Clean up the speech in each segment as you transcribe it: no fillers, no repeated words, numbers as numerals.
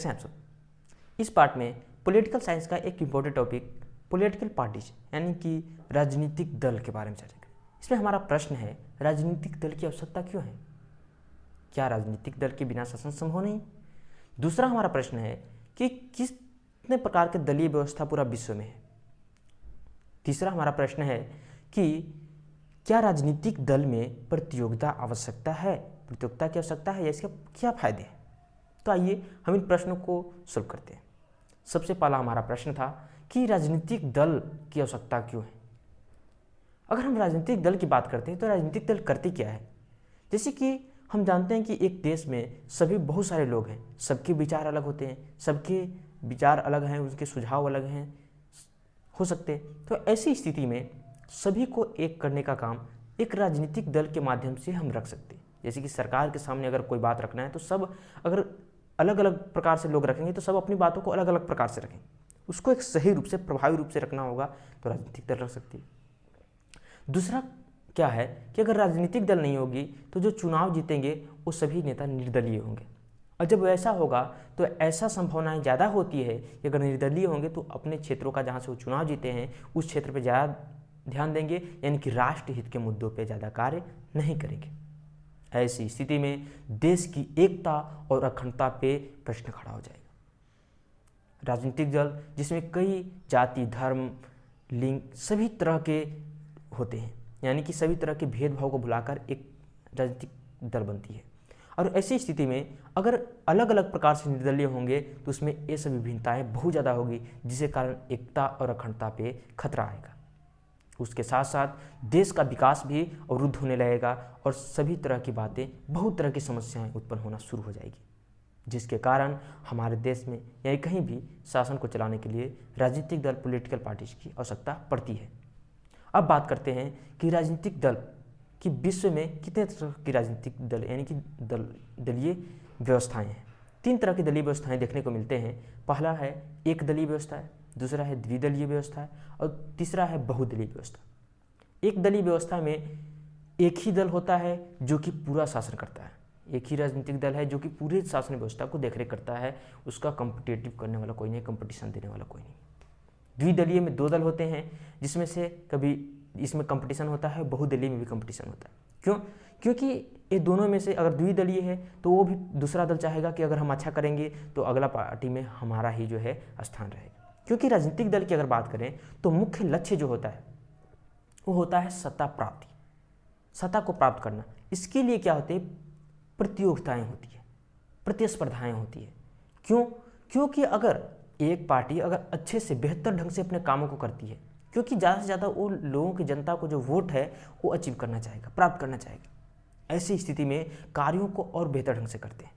कैसे हैं आप सब। इस पार्ट में पॉलिटिकल साइंस का एक इम्पोर्टेंट टॉपिक पॉलिटिकल पार्टीज यानी कि राजनीतिक दल के बारे में चर्चा करें। इसमें हमारा प्रश्न है, राजनीतिक दल की आवश्यकता क्यों है? क्या राजनीतिक दल के बिना शासन संभव नहीं? दूसरा हमारा प्रश्न है कि कितने प्रकार के दलीय व्यवस्था पूरा विश्व में है? तीसरा हमारा प्रश्न है कि क्या राजनीतिक दल में प्रतियोगिता आवश्यकता है, प्रतियोगिता की आवश्यकता है या इसके क्या फायदे हैं? तो आइए हम इन प्रश्नों को सॉल्व करते हैं। सबसे पहला हमारा प्रश्न था कि राजनीतिक दल की आवश्यकता क्यों है। अगर हम राजनीतिक दल की बात करते हैं तो राजनीतिक दल करते क्या है? जैसे कि हम जानते हैं कि एक देश में सभी बहुत सारे लोग हैं, सबके विचार अलग होते हैं, सबके विचार अलग हैं, उनके सुझाव अलग हैं हो सकते हैं। तो ऐसी स्थिति में सभी को एक करने का काम एक राजनीतिक दल के माध्यम से हम रख सकते हैं। जैसे कि सरकार के सामने अगर कोई बात रखना है तो सब अगर अलग अलग प्रकार से लोग रखेंगे तो सब अपनी बातों को अलग अलग प्रकार से रखेंगे। उसको एक सही रूप से प्रभावी रूप से रखना होगा तो राजनीतिक दल रख सकती है। दूसरा क्या है कि अगर राजनीतिक दल नहीं होगी तो जो चुनाव जीतेंगे वो सभी नेता निर्दलीय होंगे, और जब ऐसा होगा तो ऐसा संभावनाएं ज़्यादा होती है कि अगर निर्दलीय होंगे तो अपने क्षेत्रों का जहाँ से वो चुनाव जीते हैं उस क्षेत्र पर ज़्यादा ध्यान देंगे, यानी कि राष्ट्र हित के मुद्दों पर ज़्यादा कार्य नहीं करेंगे। ऐसी स्थिति में देश की एकता और अखंडता पे प्रश्न खड़ा हो जाएगा। राजनीतिक दल जिसमें कई जाति, धर्म, लिंग सभी तरह के होते हैं, यानी कि सभी तरह के भेदभाव को भुलाकर एक राजनीतिक दल बनती है। और ऐसी स्थिति में अगर अलग अलग प्रकार से निर्दलीय होंगे तो उसमें ये सब विभिन्नताएं बहुत ज़्यादा होगी, जिसके कारण एकता और अखंडता पे खतरा आएगा। उसके साथ साथ देश का विकास भी अवरुद्ध होने लगेगा और सभी तरह की बातें, बहुत तरह की समस्याएं उत्पन्न होना शुरू हो जाएगी, जिसके कारण हमारे देश में या कहीं भी शासन को चलाने के लिए राजनीतिक दल, पॉलिटिकल पार्टीज की आवश्यकता पड़ती है। अब बात करते हैं कि राजनीतिक दल की विश्व में कितने तरह की राजनीतिक दल यानी कि दलीय व्यवस्थाएं हैं। 3 तरह की दलीय व्यवस्थाएं देखने को मिलते हैं। पहला है एक दलीय व्यवस्था है, दूसरा है द्विदलीय व्यवस्था है और तीसरा है बहुदलीय व्यवस्था। एक दलीय व्यवस्था में एक ही दल होता है जो कि पूरा शासन करता है, एक ही राजनीतिक दल है जो कि पूरे शासन व्यवस्था को देखरेख करता है, उसका कॉम्पिटिटिव करने वाला कोई नहीं, कंपटीशन देने वाला कोई नहीं। द्विदलीय में 2 दल होते हैं जिसमें से कभी इसमें कंपटीशन होता है, बहुदलीय में भी कंपटीशन होता है। क्यों? क्योंकि ये दोनों में से अगर द्विदलीय है तो वो भी दूसरा दल चाहेगा कि अगर हम अच्छा करेंगे तो अगला पार्टी में हमारा ही जो है स्थान रहेगा। क्योंकि राजनीतिक दल की अगर बात करें तो मुख्य लक्ष्य जो होता है वो होता है सत्ता प्राप्ति, सत्ता को प्राप्त करना। इसके लिए क्या होते हैं? प्रतियोगिताएं होती है, प्रतिस्पर्धाएं होती है। क्यों? क्योंकि अगर एक पार्टी अगर अच्छे से बेहतर ढंग से अपने कामों को करती है, क्योंकि ज़्यादा से ज़्यादा वो लोगों की, जनता को जो वोट है वो अचीव करना चाहेगा, प्राप्त करना चाहेगा, ऐसी स्थिति में कार्यों को और बेहतर ढंग से करते हैं।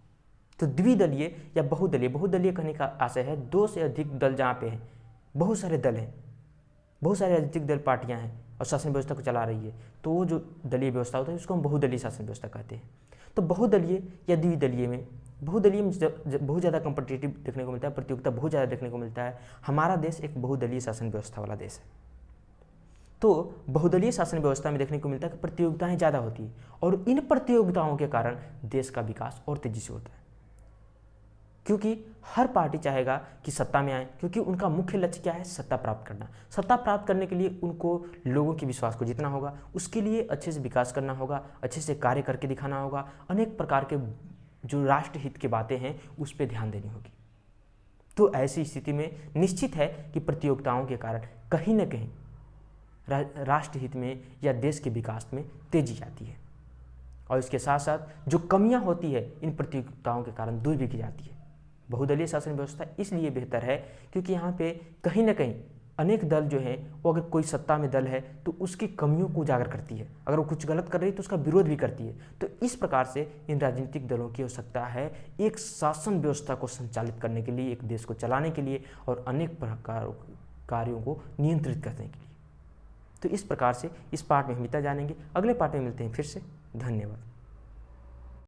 तो द्विदलीय या बहुदलीय, बहुदलीय कहने का आशय है 2 से अधिक दल जहाँ पे हैं, बहुत सारे दल हैं, बहुत सारे राजनीतिक दल, पार्टियां हैं और शासन व्यवस्था को चला रही है, तो वो जो दलीय व्यवस्था होता है उसको हम बहुदलीय शासन व्यवस्था कहते हैं। तो बहुदलीय या द्विदलीय में, बहुदलीय में बहुत ज़्यादा कॉम्पिटिटिव देखने को मिलता है, प्रतियोगिता बहुत ज़्यादा देखने को मिलता है। हमारा देश एक बहुदलीय शासन व्यवस्था वाला देश है। तो बहुदलीय शासन व्यवस्था में देखने को मिलता है कि प्रतियोगिताएं ज़्यादा होती है और इन प्रतियोगिताओं के कारण देश का विकास और तेजी से होता है, क्योंकि हर पार्टी चाहेगा कि सत्ता में आए, क्योंकि उनका मुख्य लक्ष्य क्या है? सत्ता प्राप्त करना। सत्ता प्राप्त करने के लिए उनको लोगों के विश्वास को जीतना होगा, उसके लिए अच्छे से विकास करना होगा, अच्छे से कार्य करके दिखाना होगा, अनेक प्रकार के जो राष्ट्र हित की बातें हैं उस पर ध्यान देनी होगी। तो ऐसी स्थिति में निश्चित है कि प्रतियोगिताओं के कारण कहीं ना कहीं राष्ट्र हित में या देश के विकास में तेजी आती है, और इसके साथ साथ जो कमियां होती है इन प्रतियोगिताओं के कारण दूर भी की जाती है। बहुदलीय शासन व्यवस्था इसलिए बेहतर है क्योंकि यहाँ पे कहीं ना कहीं अनेक दल जो हैं वो अगर कोई सत्ता में दल है तो उसकी कमियों को उजागर करती है, अगर वो कुछ गलत कर रही है तो उसका विरोध भी करती है। तो इस प्रकार से इन राजनीतिक दलों की आवश्यकता है एक शासन व्यवस्था को संचालित करने के लिए, एक देश को चलाने के लिए और अनेक प्रकार कार्यों को नियंत्रित करने के लिए। तो इस प्रकार से इस पार्ट में हम इतना जानेंगे, अगले पार्ट में मिलते हैं फिर से। धन्यवाद।